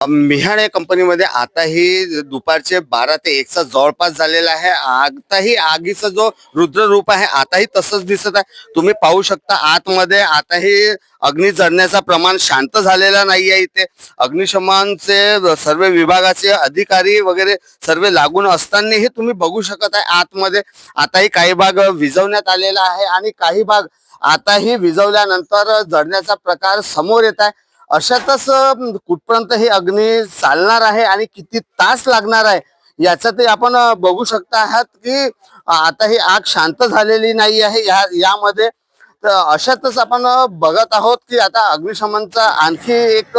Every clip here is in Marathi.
मिहान या कंपनीमध्ये आताही दुपारचे 12 ते 1चा जवळपास झालेला आहे. आताही आगीचा जो रुद्ररूप आहे आताही तसंच दिसत आहे. तुम्ही पाहू शकता आतमध्ये आताही अग्नी जळण्याचा प्रमाण शांत झालेला नाही आहे. इथे अग्निशमनचे सर्व विभागाचे अधिकारी वगैरे सर्व लागून असतानाही तुम्ही बघू शकत आहे आतमध्ये आताही काही भाग विझवण्यात आलेला आहे आणि काही भाग आताही विझवल्यानंतर जळण्याचा प्रकार समोर येत आहे. अशातच कुठपर्यंत हे अग्नी चालणार आहे आणि किती तास लागणार आहे याच्यातही आपण बघू शकता आहात की आता ही आग शांत झालेली नाही आहे यामध्ये. तर अशातच आपण बघत आहोत की आता अग्निशमनचा आणखी एक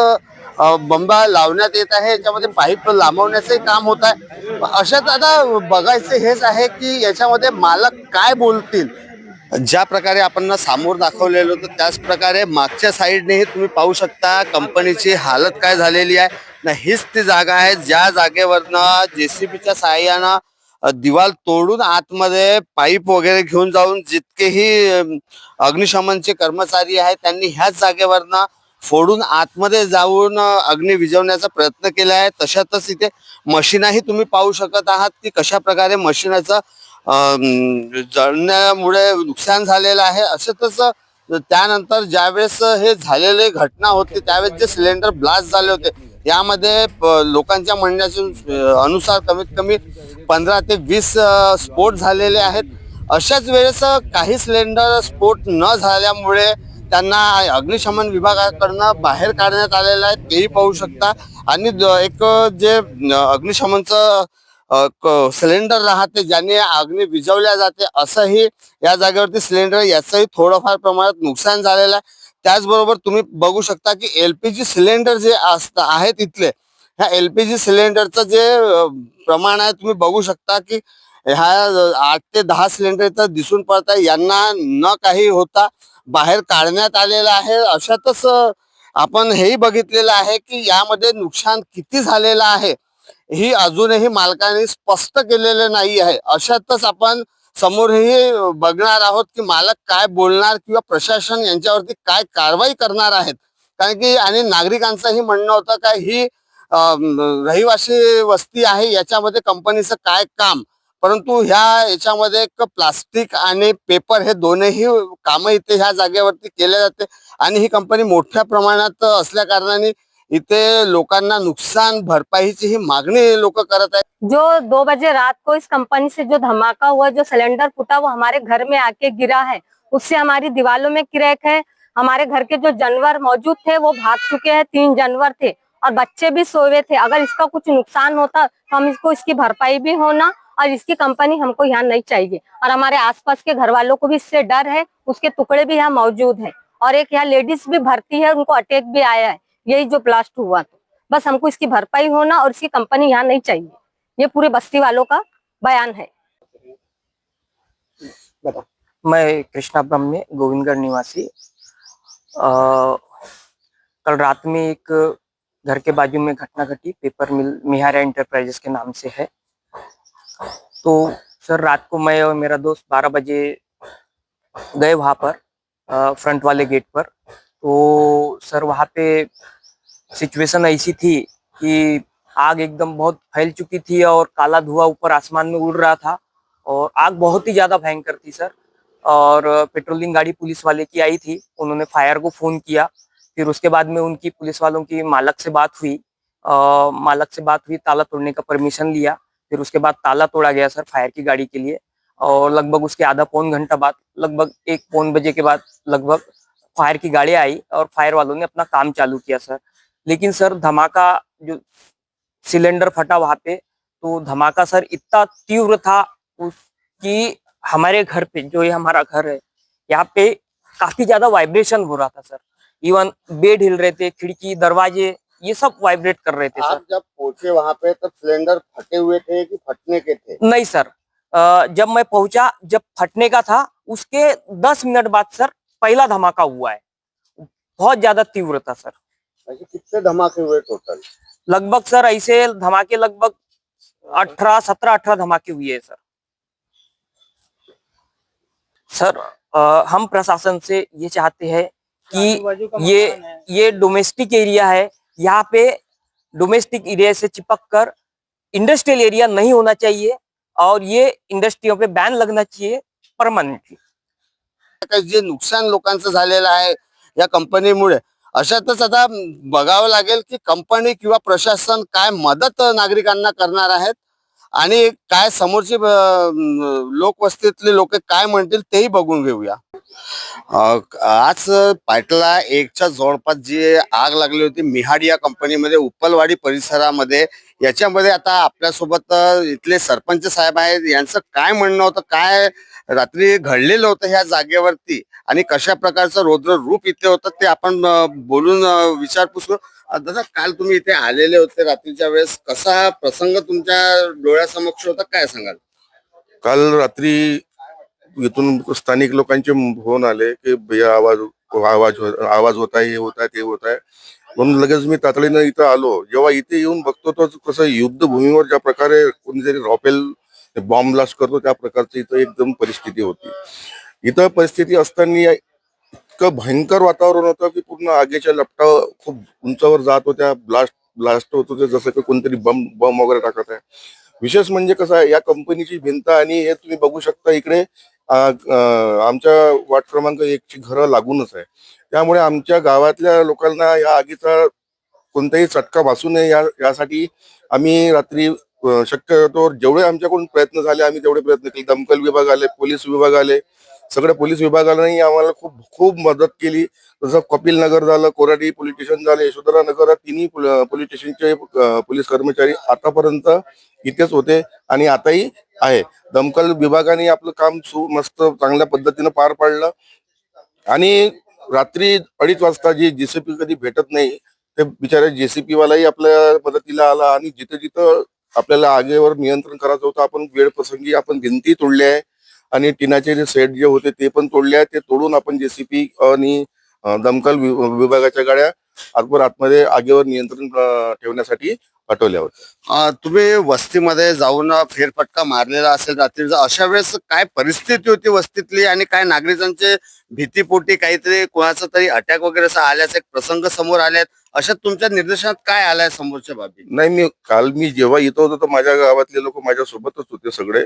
बंबा लावण्यात येत आहे. याच्यामध्ये पाईप लांबवण्याचे काम होत आहे. अशात आता बघायचे हेच आहे की याच्यामध्ये मालक काय बोलतील. ज्या प्रकारे आपण सामोर दाखवलेलं होतं त्याच प्रकारे मागच्या साईडनेही तुम्ही पाहू शकता कंपनीची हालत काय झालेली आहे ना. हीच ती जागा आहे ज्या जागेवरनं जेसीबीच्या सहाय्यानं दिवाल तोडून आतमध्ये पाईप वगैरे घेऊन जाऊन जितकेही अग्निशमनचे कर्मचारी आहेत त्यांनी ह्याच जागेवरनं फोडून आतमध्ये जाऊन अग्नी विझवण्याचा प्रयत्न केला आहे. तशातच इथे मशीनही तुम्ही पाहू शकत आहात की कशा प्रकारे मशीनाचं जळण्यामुळे नुकसान झालेलं आहे. अशातच त्यानंतर ज्यावेळेस हे झालेले घटना होती त्यावेळेस जे सिलेंडर ब्लास्ट झाले होते यामध्ये लोकांच्या म्हणण्याच्या अनुसार कमीत कमी 15 ते 20 स्फोट झालेले आहेत. अशाच वेळेस काही सिलेंडर स्फोट न झाल्यामुळे त्यांना अग्निशमन विभागाकडनं बाहेर काढण्यात आलेलं आहे तेही पाहू शकता. आणि एक जे अग्निशमनचं सिलेंडर राहते ज्याने अग्नी विझवल्या जाते असंही या जागेवरती सिलेंडर याचंही थोडंफार प्रमाणात नुकसान झालेलं आहे. त्याचबरोबर तुम्ही बघू शकता की एलपीजी सिलेंडर जे आहेत इथले ह्या एलपीजी सिलेंडरचं जे प्रमाण आहे तुम्ही बघू शकता की ह्या 8 ते 10 सिलेंडर इथं दिसून पडत आहे. यांना न काही होता बाहेर काढण्यात आलेलं आहे. अशातच आपण हेही बघितलेलं आहे की यामध्ये नुकसान किती झालेलं आहे ही अजूनही मालकाने स्पष्ट केलेले नाही आहे. अशातच आपण समोरही बघणार आहोत की मालक काय बोलणार किंवा प्रशासन यांच्यावरती काय कारवाई करणार आहेत. कारण की आणि नागरिकांचंही म्हणणं होतं का ही रहिवासी वस्ती आहे याच्यामध्ये कंपनीचं काय काम. परंतु याच्यामध्ये एक प्लास्टिक आणि पेपर हे दोन्ही काम इथे ह्या जागेवरती केले जाते आणि ही कंपनी मोठ्या प्रमाणात असल्या कारणाने इथे लोकांना नुकसान भरपाईची ही मागणी लोक करत आहेत. जो 2 बजे रात को इस कंपनी से जो धमाका हुआ, जो सिलेंडर फूटा वो हमारे घर में आके गिरा है, उससे हमारी दीवारों में क्रैक है। हमारे घर के जो जानवर मौजूद थे वो भाग चुके हैं, 3 जानवर थे और बच्चे भी सोए थे। अगर इसका कुछ नुकसान होता तो हम इसको इसकी भरपाई भी होना और इसकी कंपनी हमको यहाँ नहीं चाहिए। और हमारे आसपास के घर वालों को भी इससे डर है, उसके टुकड़े भी यहाँ मौजूद है और एक यहाँ लेडीज भी भर्ती है, उनको अटैक भी आया है यही जो ब्लास्ट हुआ। तो बस हमको इसकी भरपाई होना और इसकी कंपनी यहाँ नहीं चाहिए, ये पूरे बस्ती वालों का बयान है। मैं कृष्णा ब्रह्मे गोविंदगढ़ निवासी। कल रात में एक घर के बाजू में घटना घटी, पेपर मिल मिहारा एंटरप्राइजेस के नाम से है। तो सर रात को मैं और मेरा दोस्त 12 बजे गए वहाँ पर फ्रंट वाले गेट पर। तो सर वहाँ पे सिचुएशन ऐसी थी कि आग एकदम बहुत फैल चुकी थी और काला धुआं ऊपर आसमान में उड़ रहा था और आग बहुत ही ज्यादा भयंकर थी सर। और पेट्रोलिंग गाड़ी पुलिस वाले की आई थी, उन्होंने फायर को फोन किया। फिर उसके बाद में उनकी पुलिस वालों की मालक से बात हुई, ताला तोड़ने का परमिशन लिया। फिर उसके बाद ताला तोड़ा गया सर फायर की गाड़ी के लिए और लगभग उसके आधा पौन घंटा बाद, लगभग 1 पौन बजे के बाद लगभग फायर की गाड़ी आई और फायर वालों ने अपना काम चालू किया सर। लेकिन सर धमाका जो सिलेंडर फटा वहां पे, तो धमाका सर इतना तीव्र था कि हमारे घर पे, जो ये हमारा घर है, यहाँ पे काफी ज्यादा वाइब्रेशन हो रहा था सर। इवन बेड हिल रहे थे, खिड़की दरवाजे ये सब वाइब्रेट कर रहे थे सर। आप जब पहुंचे वहां पे तब सिलेंडर फटे हुए थे कि फटने के थे? नहीं सर, जब मैं पहुंचा, जब फटने का था उसके 10 मिनट बाद सर पहला धमाका हुआ है। बहुत ज्यादा तीव्र था सर। ऐसे कितने धमाके हुए टोटल? लगभग सर ऐसे धमाके लगभग 17-18 धमाके हुए हैं सर। सर हम प्रशासन से ये चाहते हैं कि ये डोमेस्टिक एरिया है, यहाँ पे डोमेस्टिक एरिया से चिपक कर इंडस्ट्रियल एरिया नहीं होना चाहिए और ये इंडस्ट्रियों पे बैन लगना चाहिए परमानेंटली। काही जे नुकसान लोकांचं झालेलं आहे या कंपनीमुळे, अशातच आता बघावं लागेल की कंपनी किंवा प्रशासन काय मदत नागरिकांना करणार आहेत आणि काय समोरची लोकवस्तीतले लोक काय म्हणतील तेही बघून घेऊया. आज पाटला एकच्या जवळपास जी आग लागली होती मिहाड या कंपनीमध्ये उपलवाडी परिसरामध्ये, याच्यामध्ये आता आपल्यासोबत इथले सरपंच साहेब आहेत. यांचं काय म्हणणं होतं, काय रात्री घडलेलं होतं ह्या जागेवरती आणि कशा प्रकारचं रौद्र रूप इथे होतं ते आपण बोलून विचारपूस करू. दादा, काल तुम्ही इथे आलेले होते रात्रीच्या वेळेस, कसा प्रसंग तुमच्या डोळ्यासमक्ष होता, काय सांगाल? काल रात्री इथून स्थानिक लोकांचे फोन आले की भैया आवाज होत आहे, हे होत आहे, ते होत आहे. म्हणून लगेच मी तातडीनं इथं आलो. जेव्हा इथे येऊन बघतो तर कसं युद्धभूमीवर ज्या प्रकारे कोणीतरी रॉकेल बॉम्ब ब्लास्ट करतो त्या प्रकारची इथं एकदम परिस्थिती होती. इथं परिस्थिती असताना इतकं भयंकर वातावरण होतं की पूर्ण आगीच्या लपटा खूप उंचावर जात होत्या, ब्लास्ट होत होते, जसं की कोणतरी बम वगैरे टाकत आहे. विशेष म्हणजे कसं आहे, या कंपनीची भिंत आणि हे तुम्ही बघू शकता इकडे आमच्या वार्ड क्रमांक 1 ची घरं लागूनच आहे. त्यामुळे आमच्या गावातल्या लोकांना या आगीचा कोणताही चटका भासू नये यासाठी आम्ही रात्री शक्यतो जेवढे आमच्याकडून प्रयत्न झाले आम्ही तेवढे प्रयत्न केले. दमकल विभाग आले, पोलीस विभाग आले, सगळ्या पोलीस विभागाने आम्हाला खूप खूप मदत केली. जसं कपिल नगर झालं, कोराडी पोलीस स्टेशन झालं, यशोधरा नगर, तिन्ही पोलीस स्टेशनचे पोलीस कर्मचारी आतापर्यंत इथेच होते आणि आताही आहे. दमकल विभागाने आपलं काम मस्त चांगल्या पद्धतीनं पार पाडलं आणि रात्री 2:30 वाजता जी जेसीपी कधी भेटत नाही ते बिचारे जेसीपी वालाही आपल्या मदतीला आला आणि जिथे जिथं आपल्याला आगीवर नियंत्रण करायचं होतं आपण वेळ प्रसंगी आपण भिंती तोडल्या आहे आणि टिनाचे जे सेट जे होते ते पण तोडले आहे. ते तोडून आपण जेसीपी आणि दमकल विभागाच्या गाड्या आतमध्ये आगीवर नियंत्रण ठेवण्यासाठी पाठवल्या होत्या. तुम्ही वस्तीमध्ये जाऊन फेरफटका मारलेला असेल रात्रीचा, अशा वेळेस काय परिस्थिती होती वस्तीतली आणि काय नागरिकांचे भीतीपोटी काहीतरी कोणाचा तरी अटॅक वगैरे असं आल्याचा एक प्रसंग समोर आल्यात, अशा तुमच्या निर्देशनात काय आलाय समोरच्या बाबी? नाही, काल मी जेव्हा येतो होतो तर माझ्या गावातले लोक माझ्या सोबतच होते सगळे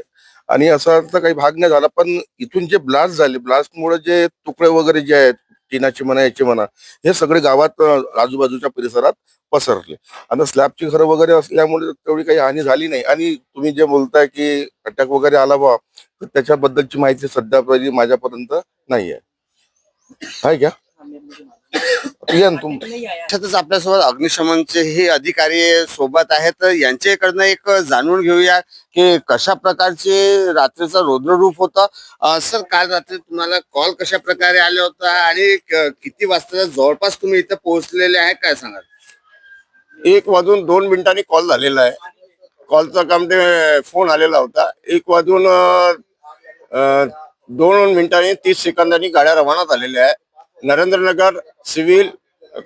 आणि असा काही भाग नाही झाला. पण इथून जे ब्लास्ट झाले, ब्लास्टमुळे जे तुकडे वगैरे जे आहेत टिनाचे म्हणा याचे म्हणा हे सगळे गावात आजूबाजूच्या परिसरात पसरले. आता स्लॅबची घरं वगैरे असल्यामुळे तेवढी काही हानी झाली नाही. आणि तुम्ही जे बोलताय की अटॅक वगैरे आला बा, तर त्याच्याबद्दलची माहिती सध्या माझ्यापर्यंत नाही आहे. का त्याच्यातच आपल्यासोबत अग्निशमनचे हे अधिकारी सोबत आहेत, यांच्याकडनं एक जाणून घेऊया की कशा प्रकारचे रात्रीचं रौद्र रूप होतं. सर, काल रात्री तुम्हाला कॉल कशा प्रकारे आला होता आणि किती वाजता जवळपास तुम्ही इथे पोहोचलेले आहे, काय सांगाल? 1:02 कॉल झालेला आहे. कॉलचं काम ते फोन आलेला होता. 1:02:30 गाड्या रवाना झालेल्या आहे. नरेंद्रनगर, सिव्हिल,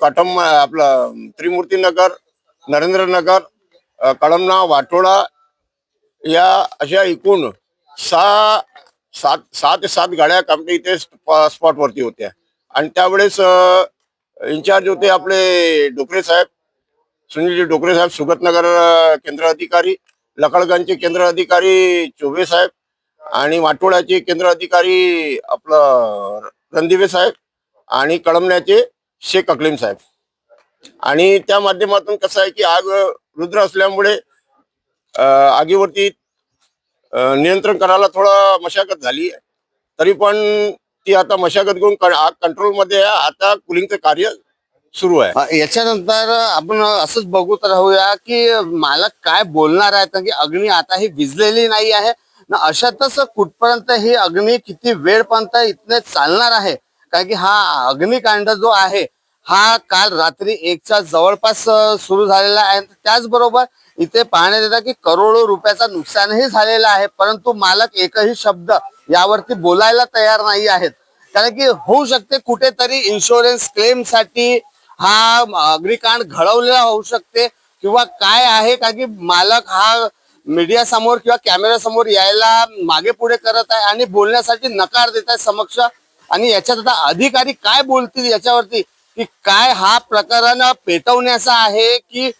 काटम, आपलं त्रिमूर्तीनगर, नरेंद्रनगर, कळमना, वाटोळा या अशा एकूण 6 ते 7 गाड्या कामटे इथे स्पॉटवरती होत्या. आणि त्यावेळेस इन्चार्ज होते आपले डोकरे साहेब, सुनील डोकरे साहेब, सुगतनगर केंद्र अधिकारी, लकडगंजचे केंद्र अधिकारी चोबे साहेब आणि वाटोळ्याचे केंद्र अधिकारी आपलं रणदिवे साहेब आणि कळमण्याचे शेख अकलीम साहेब. आणि त्या माध्यमातून कसं आहे की आग रुद्र असल्यामुळे आगीवरती नियंत्रण करायला थोडा मशागत झाली, तरी पण ती आता मशागत घेऊन आग कंट्रोलमध्ये आहे. आता कुलिंगचं कार्य सुरू आहे. याच्यानंतर आपण असंच बघत राहूया की मालक काय बोलणार आहे, कारण की अग्नी आता ही विझलेली नाही आहे ना. अशातच कुठपर्यंत ही अग्नी किती वेळपर्यंत इथने चालणार आहे, कारण की हा अग्निकांड जो आहे हा काल रात्री 1च्या जवळपास सुरू झालेला आहे. त्याचबरोबर इथे पाहण्यात येतं की करोडो रुपयाचं नुकसानही झालेलं आहे, परंतु मालक एकही शब्द यावरती बोलायला तयार नाही आहेत. कारण की होऊ शकते कुठेतरी इन्शुरन्स क्लेम साठी हा अग्निकांड घडवलेला होऊ शकते किंवा काय आहे, कारण की मालक हा मीडिया समोर किंवा कॅमेरा समोर यायला मागे पुढे करत आहे आणि बोलण्यासाठी नकार देत आहे समक्ष. आणि याच्यात आता अधिकारी काय बोलतील याच्यावरती, की काय हा प्रकरण पेटवण्याचा आहे की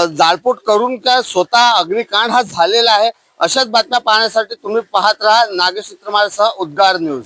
जाळपोळ करून काय स्वतः अग्निकांड हा झालेला आहे. अशाच बातम्या पाहण्यासाठी तुम्ही पाहत राहा नागेश चित्रमाळसह उद्गार न्यूज.